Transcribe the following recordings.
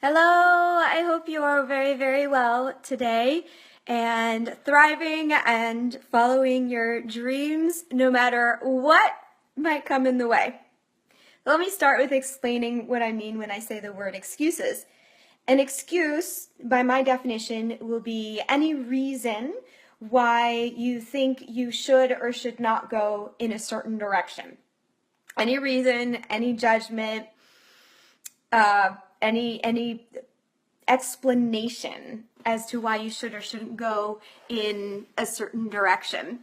Hello, I hope you are very, very well today and thriving and following your dreams no matter what might come in the way. Let me start with explaining what I mean when I say the word excuses. An excuse, by my definition, will be any reason why you think you should or should not go in a certain direction. Any reason, any judgment, any explanation as to why you should or shouldn't go in a certain direction.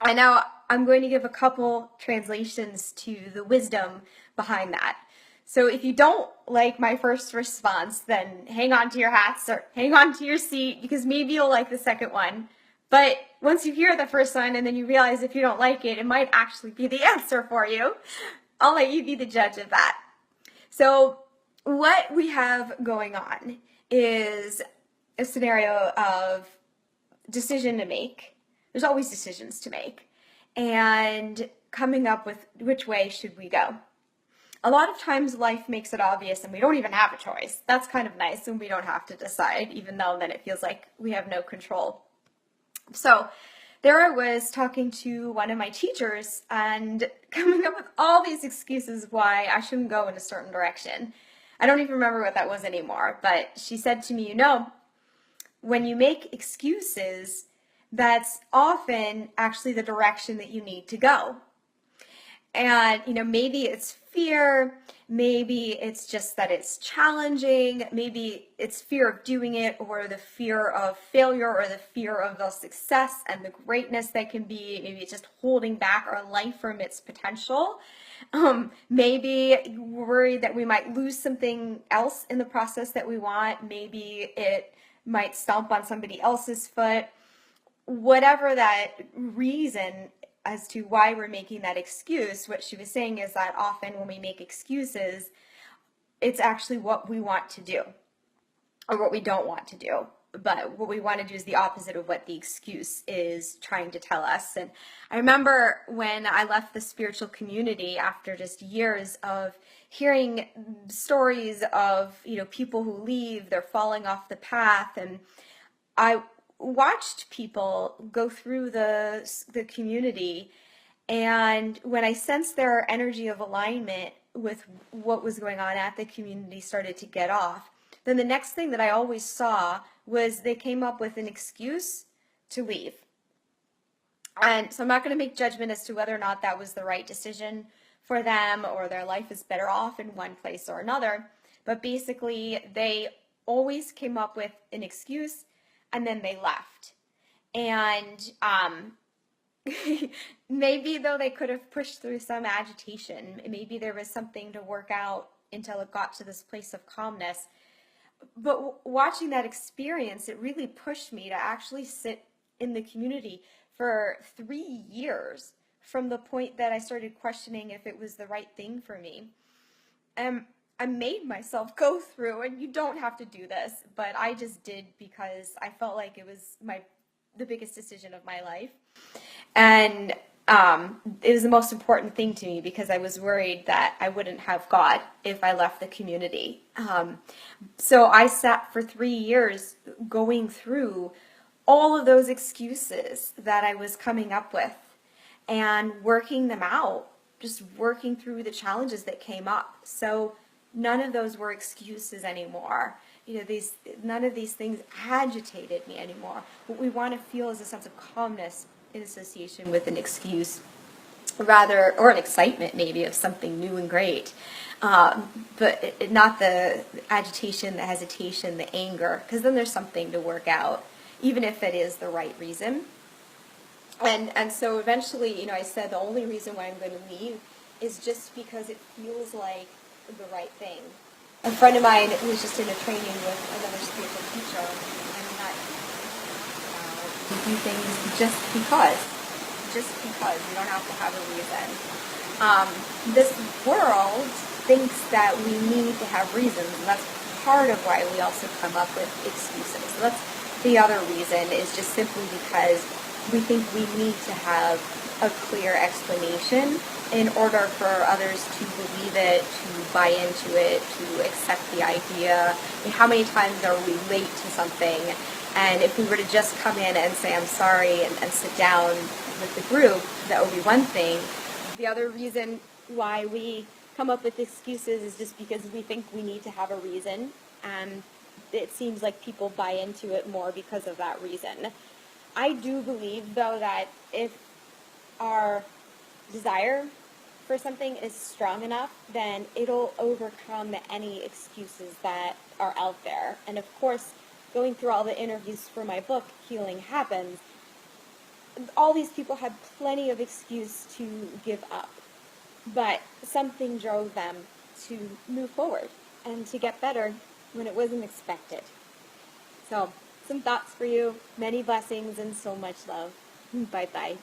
I know I'm going to give a couple translations to the wisdom behind that. So if you don't like my first response, then hang on to your hats or hang on to your seat because maybe you'll like the second one. But once you hear the first one and then you realize if you don't like it, it might actually be the answer for you. I'll let you be the judge of that. So what we have going on is a scenario of decision to make. There's always decisions to make. And coming up with which way should we go. A lot of times life makes it obvious and we don't even have a choice. That's kind of nice when we don't have to decide, even though then it feels like we have no control. So there I was talking to one of my teachers and coming up with all these excuses why I shouldn't go in a certain direction. I don't even remember what that was anymore, but she said to me, when you make excuses, that's often actually the direction that you need to go. And, maybe it's fear, maybe it's just that it's challenging, maybe it's fear of doing it or the fear of failure or the fear of the success and the greatness that can be, maybe it's just holding back our life from its potential. Maybe we're worried that we might lose something else in the process that we want. Maybe it might stomp on somebody else's foot. Whatever that reason as to why we're making that excuse, what she was saying is that often when we make excuses, it's actually what we want to do or what we don't want to do. But what we want to do is the opposite of what the excuse is trying to tell us. And I remember when I left the spiritual community after just years of hearing stories of, people who leave, they're falling off the path. And I watched people go through the community, and when I sensed their energy of alignment with what was going on at the community started to get off, then the next thing that I always saw was they came up with an excuse to leave. And so I'm not going to make judgment as to whether or not that was the right decision for them or their life is better off in one place or another, but basically they always came up with an excuse and then they left. And maybe though they could have pushed through some agitation, maybe there was something to work out until it got to this place of calmness. But watching that experience, it really pushed me to actually sit in the community for 3 years from the point that I started questioning if it was the right thing for me. I made myself go through, and you don't have to do this, but I just did because I felt like it was the biggest decision of my life. And it was the most important thing to me because I was worried that I wouldn't have God if I left the community. So I sat for 3 years going through all of those excuses that I was coming up with and working them out, just working through the challenges that came up. So none of those were excuses anymore. None of these things agitated me anymore. What we want to feel is a sense of calmness in association with an excuse, rather, or an excitement maybe of something new and great, but not the agitation, the hesitation, the anger, because then there's something to work out, even if it is the right reason. And so eventually, I said the only reason why I'm going to leave is just because it feels like the right thing. A friend of mine was just in a training with another spiritual teacher, and that we do things just because. We don't have to have a reason. This world thinks that we need to have reasons, and that's part of why we also come up with excuses. So that's the other reason, is just simply because we think we need to have a clear explanation in order for others to believe it, to buy into it, to accept the idea. I mean, how many times are we late to something? And if we were to just come in and say, I'm sorry, and sit down with the group, that would be one thing. The other reason why we come up with excuses is just because we think we need to have a reason, and it seems like people buy into it more because of that reason. I do believe, though, that if our desire for something is strong enough, then it'll overcome any excuses that are out there. And of course, going through all the interviews for my book, Healing Happens, all these people had plenty of excuse to give up. But something drove them to move forward and to get better when it wasn't expected. So, some thoughts for you, many blessings, and so much love. Bye-bye.